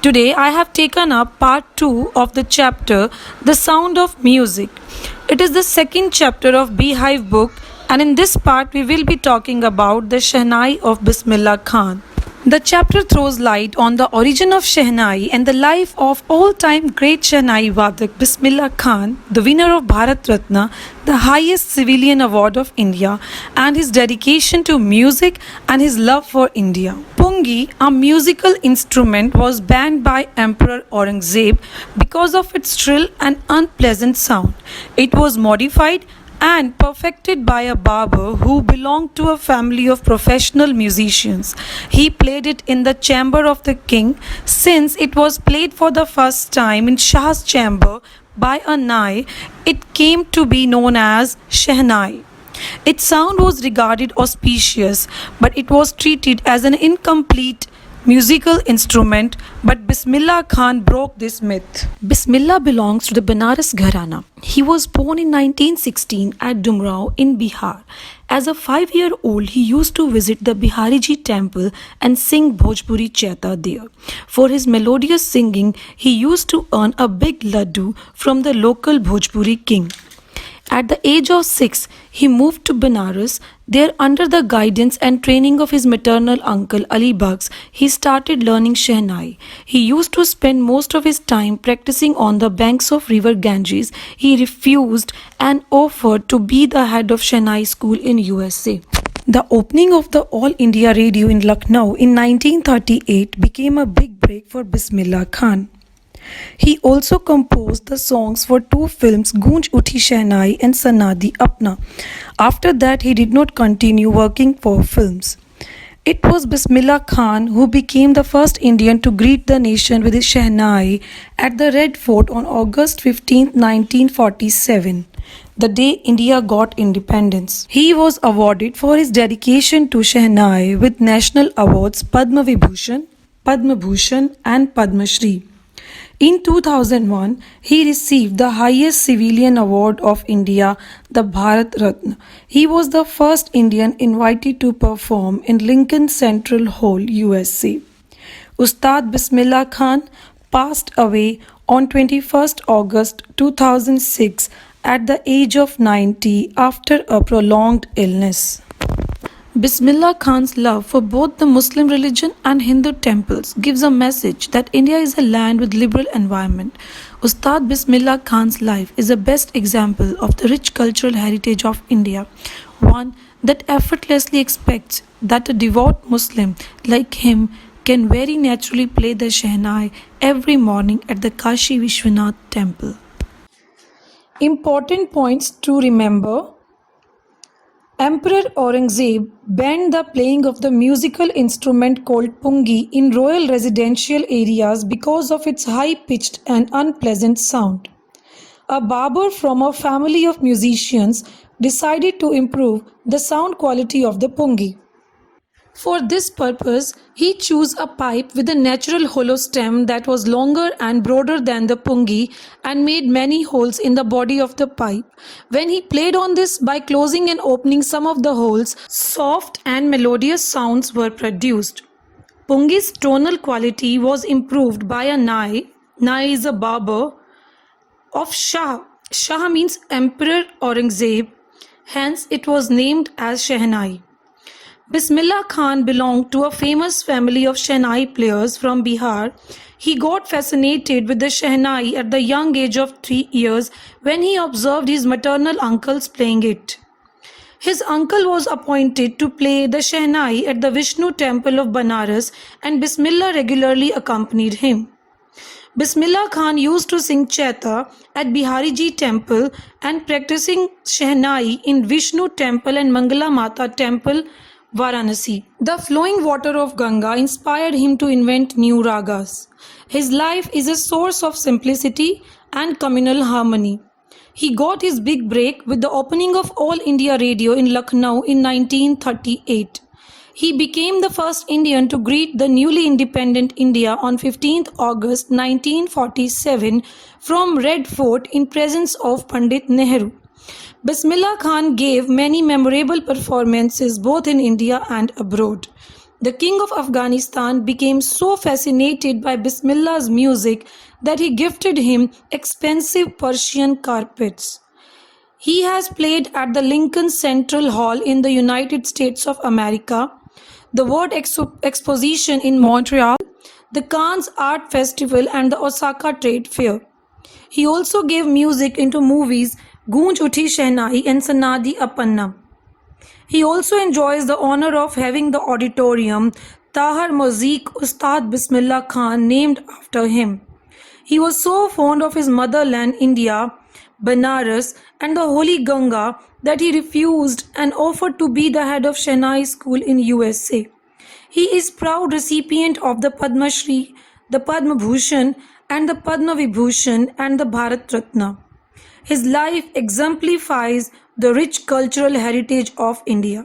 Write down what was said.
Today I have taken up part 2 of the chapter The Sound of Music. It is the second chapter of Beehive book, and in this part we will be talking about the Shehnai of Bismillah Khan. The chapter throws light on the origin of Shehnai and the life of all-time great Shehnai Vadak Bismillah Khan, the winner of Bharat Ratna, the highest civilian award of India, and his dedication to music and his love for India. Pungi, a musical instrument, was banned by Emperor Aurangzeb because of its shrill and unpleasant sound. It was modified and perfected by a barber who belonged to a family of professional musicians. He played it in the chamber of the king. Since it was played for the first time in Shah's chamber by a Nai, it came to be known as Shehnai. Its sound was regarded auspicious, but it was treated as an incomplete musical instrument, but Bismillah Khan broke this myth. Bismillah belongs to the Banaras Gharana. He was born in 1916 at Dumrao in Bihar. As a 5-year-old, he used to visit the Bihariji temple and sing Bhojpuri Chaita there. For his melodious singing, he used to earn a big laddu from the local Bhojpuri king. At the age of 6, he moved to Banaras. There, under the guidance and training of his maternal uncle Ali Bakhsh, he started learning Shehnai. He used to spend most of his time practicing on the banks of river Ganges. He refused and offered to be the head of Shehnai school in USA. The opening of the All India Radio in Lucknow in 1938 became a big break for Bismillah Khan. He also composed the songs for 2 films, Goonj Uthi Shehnai and Sanadi Apna. After that, he did not continue working for films. It was Bismillah Khan who became the first Indian to greet the nation with his Shehnai at the Red Fort on August 15, 1947, the day India got independence. He was awarded for his dedication to Shehnai with national awards Padma Vibhushan, Padma Bhushan and Padma Shri. In 2001, he received the highest civilian award of India, the Bharat Ratna. He was the first Indian invited to perform in Lincoln Central Hall, USA. Ustad Bismillah Khan passed away on 21st August 2006 at the age of 90 after a prolonged illness. Bismillah Khan's love for both the Muslim religion and Hindu temples gives a message that India is a land with liberal environment. Ustad Bismillah Khan's life is the best example of the rich cultural heritage of India, one that effortlessly expects that a devout Muslim like him can very naturally play the Shehnai every morning at the Kashi Vishwanath temple. Important points to remember. Emperor Aurangzeb banned the playing of the musical instrument called pungi in royal residential areas because of its high-pitched and unpleasant sound. A barber from a family of musicians decided to improve the sound quality of the pungi. For this purpose, he chose a pipe with a natural hollow stem that was longer and broader than the pungi and made many holes in the body of the pipe. When he played on this by closing and opening some of the holes, soft and melodious sounds were produced. Pungi's tonal quality was improved by a Nai. Nai is a barber of Shah. Shah means Emperor Aurangzeb, hence it was named as Shehnai. Bismillah Khan belonged to a famous family of Shehnai players from Bihar. He got fascinated with the Shehnai at the young age of 3 years when he observed his maternal uncles playing it. His uncle was appointed to play the Shehnai at the Vishnu temple of Banaras, and Bismillah regularly accompanied him. Bismillah Khan used to sing Chaita at Bihariji temple and practicing Shehnai in Vishnu temple and Mangala Mata temple, Varanasi. The flowing water of Ganga inspired him to invent new ragas. His life is a source of simplicity and communal harmony. He got his big break with the opening of All India Radio in Lucknow in 1938. He became the first Indian to greet the newly independent India on 15th August 1947 from Red Fort in presence of Pandit Nehru. Bismillah Khan gave many memorable performances both in India and abroad. The king of Afghanistan became so fascinated by Bismillah's music that he gifted him expensive Persian carpets. He has played at the Lincoln Central Hall in the United States of America, the World Exposition in Montreal, the Cannes Art Festival, and the Osaka Trade Fair. He also gave music into movies Goonj Uthi Shehnai and Sanadi Apanna. He also enjoys the honor of having the auditorium Tahar Mozik Ustad Bismillah Khan named after him. He was so fond of his motherland India, Banaras, and the Holy Ganga that he refused and offered to be the head of Shehnai School in USA. He is proud recipient of the Padma Shri, the Padma Bhushan, and the Padma Vibhushan and the Bharat Ratna. His life exemplifies the rich cultural heritage of India.